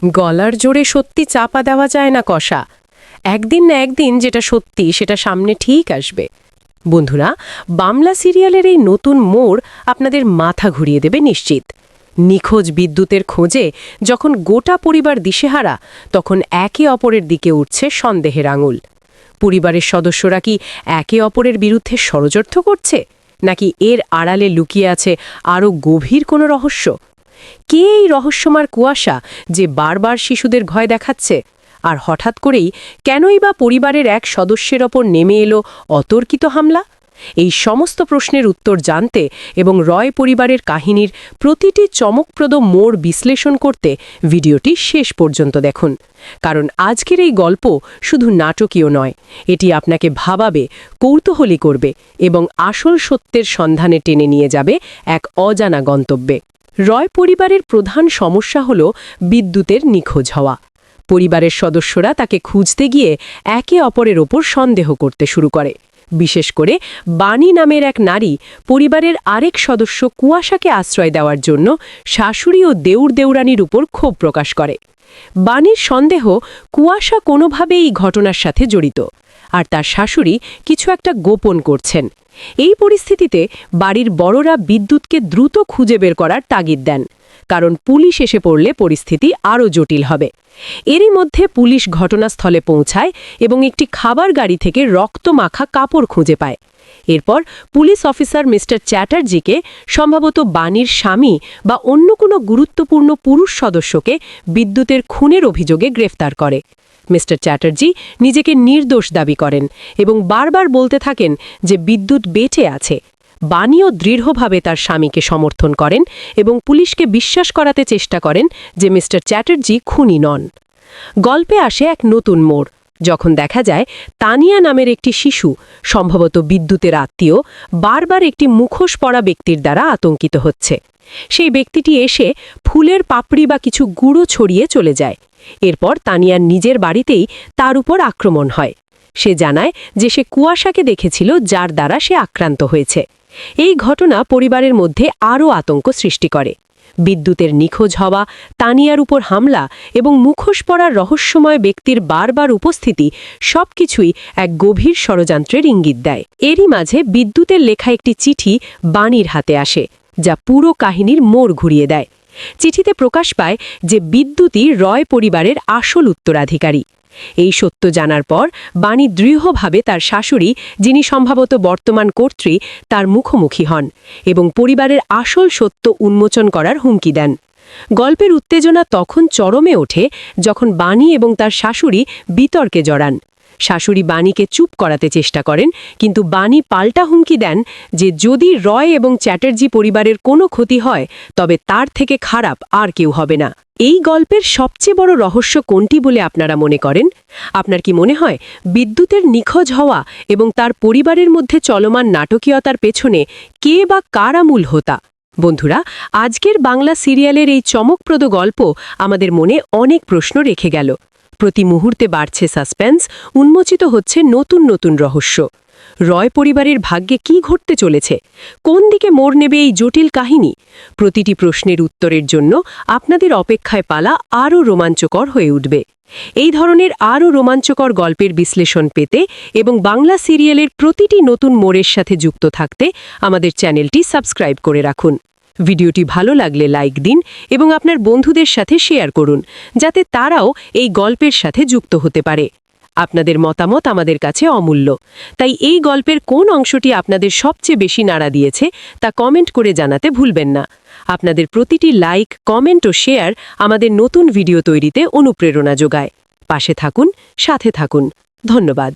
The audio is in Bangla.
গলার জোরে সত্যি চাপা দেওয়া যায় না কষা। একদিন না একদিন যেটা সত্যি সেটা সামনে ঠিক আসবে। বন্ধুরা, বাংলা সিরিয়ালের এই নতুন মোড় আপনাদের মাথা ঘুরিয়ে দেবে নিশ্চিত। নিখোঁজ বিদ্যুতের খোঁজে যখন গোটা পরিবার দিশেহারা, তখন একে অপরের দিকে উঠছে সন্দেহের আঙুল। পরিবারের সদস্যরা কি একে অপরের বিরুদ্ধে ষড়যন্ত্র করছে, নাকি এর আড়ালে লুকিয়ে আছে আরও গভীর কোনো রহস্য? কে এই রহস্যময় কুয়াশা যে বারবার শিশুদের ভয় দেখাচ্ছে? আর হঠাৎ করেই কেনই বা পরিবারের এক সদস্যের ওপর নেমে এলো অতর্কিত হামলা? এই সমস্ত প্রশ্নের উত্তর জানতে এবং রয় পরিবারের কাহিনীর প্রতিটি চমকপ্রদ মোড় বিশ্লেষণ করতে ভিডিওটি শেষ পর্যন্ত দেখুন। কারণ আজকের এই গল্প শুধু নাটকীয় নয়, এটি আপনাকে ভাবাবে, কৌতূহলী করবে এবং আসল সত্যের সন্ধানে টেনে নিয়ে যাবে এক অজানা গন্তব্যে। রয় পরিবারের প্রধান সমস্যা হল বিদ্যুতের নিখোঁজ হওয়া। পরিবারের সদস্যরা তাকে খুঁজতে গিয়ে একে অপরের ওপর সন্দেহ করতে শুরু করে। বিশেষ করে বাণী নামের এক নারী পরিবারের আরেক সদস্য কুয়াশাকে আশ্রয় দেওয়ার জন্য শাশুড়ি ও দেউড়-দেউরানির উপর ক্ষোভ প্রকাশ করে। বাণীর সন্দেহ কুয়াশা কোনোভাবেই এই ঘটনার সাথে জড়িত, আর তার শাশুড়ি কিছু একটা গোপন করছেন। এই পরিস্থিতিতে বাড়ির বড়রা বিদ্যুৎকে দ্রুত খুঁজে বের করার তাগিদ দেন, কারণ পুলিশ এসে পড়লে পরিস্থিতি আরও জটিল হবে। এরই মধ্যে পুলিশ ঘটনাস্থলে পৌঁছায় এবং একটি খাবার গাড়ি থেকে রক্তমাখা কাপড় খুঁজে পায়। এরপর পুলিশ অফিসার মিস্টার চ্যাটার্জিকে, সম্ভবত বাণীর স্বামী বা অন্য কোনো গুরুত্বপূর্ণ পুরুষ সদস্যকে, বিদ্যুতের খুনের অভিযোগে গ্রেফতার করে। মিস্টার চ্যাটার্জি নিজেকে নির্দোষ দাবি করেন এবং বারবার বলতে থাকেন যে বিদ্যুৎ বেঁচে আছে। বাণীও দৃঢ়ভাবে তার স্বামীকে সমর্থন করেন এবং পুলিশকে বিশ্বাস করাতে চেষ্টা করেন যে মিস্টার চ্যাটার্জি খুনি নন। গল্পে আসে এক নতুন মোড় যখন দেখা যায় তানিয়া নামের একটি শিশু, সম্ভবত বিদ্যুতের আত্মীয়, বারবার একটি মুখোশ পরা ব্যক্তির দ্বারা আতঙ্কিত হচ্ছে। সেই ব্যক্তিটি এসে ফুলের পাপড়ি বা কিছু গুঁড়ো ছড়িয়ে চলে যায়। এরপর তানিয়ার নিজের বাড়িতেই তার উপর আক্রমণ হয়। সে জানায় যে সে কুয়াশাকে দেখেছিল, যার দ্বারা সে আক্রান্ত হয়েছে। এই ঘটনা পরিবারের মধ্যে আরও আতঙ্ক সৃষ্টি করে। বিদ্যুতের নিখোঁজ হওয়া, তানিয়ার উপর হামলা এবং মুখোশ পরার রহস্যময় ব্যক্তির বারবার উপস্থিতি সবকিছুই এক গভীর ষড়যন্ত্রের ইঙ্গিত দেয়। এরই মাঝে বিদ্যুতের লেখা একটি চিঠি বাণীর হাতে আসে, যা পুরো কাহিনীর মোড় ঘুরিয়ে দেয়। চিঠিতে প্রকাশ পায় যে বিদ্যুৎই রয় পরিবারের আসল উত্তরাধিকারী। এই সত্য জানার পর বাণী দৃঢ়ভাবে তার শাশুড়ি, যিনি সম্ভবত বর্তমান কর্ত্রী, তার মুখোমুখি হন এবং পরিবারের আসল সত্য উন্মোচন করার হুমকি দেন। গল্পের উত্তেজনা তখন চরমে ওঠে যখন বাণী এবং তার শাশুড়ি বিতর্কে জড়ান। শাশুড়ি বাণীকে চুপ করাতে চেষ্টা করেন, কিন্তু বাণী পাল্টা হুমকি দেন যে যদি রয় এবং চ্যাটার্জি পরিবারের কোনো ক্ষতি হয়, তবে তার থেকে খারাপ আর কেউ হবে না। এই গল্পের সবচেয়ে বড় রহস্য কোনটি বলে আপনারা মনে করেন? আপনার কি মনে হয় বিদ্যুতের নিখোঁজ হওয়া এবং তার পরিবারের মধ্যে চলমান নাটকীয়তার পেছনে কে বা কারা মূল হোতা? বন্ধুরা, আজকের বাংলা সিরিয়ালের এই চমকপ্রদ গল্প আমাদের মনে অনেক প্রশ্ন রেখে গেল। প্রতি মুহূর্তে বাড়ছে সাসপেন্স, উন্মোচিত হচ্ছে নতুন নতুন রহস্য। রয় পরিবারের ভাগ্যে কি ঘটতে চলেছে? কোন দিকে মোড় নেবে এই জটিল কাহিনী? প্রতিটি প্রশ্নের উত্তরের জন্য আপনাদের অপেক্ষায় পালা আরও রোমাঞ্চকর হয়ে উঠবে। এই ধরনের আরও রোমাঞ্চকর গল্পের বিশ্লেষণ পেতে এবং বাংলা সিরিয়ালের প্রতিটি নতুন মোড়ের সাথে যুক্ত থাকতে আমাদের চ্যানেলটি সাবস্ক্রাইব করে রাখুন। ভিডিওটি ভালো লাগলে লাইক দিন এবং আপনার বন্ধুদের সাথে শেয়ার করুন, যাতে তারাও এই গল্পের সাথে যুক্ত হতে পারে। আপনাদের মতামত আমাদের কাছে অমূল্য, তাই এই গল্পের কোন অংশটি আপনাদের সবচেয়ে বেশি নাড়া দিয়েছে তা কমেন্ট করে জানাতে ভুলবেন না। আপনাদের প্রতিটি লাইক, কমেন্ট ও শেয়ার আমাদের নতুন ভিডিও তৈরিতে অনুপ্রেরণা যোগায়। পাশে থাকুন, সাথে থাকুন। ধন্যবাদ।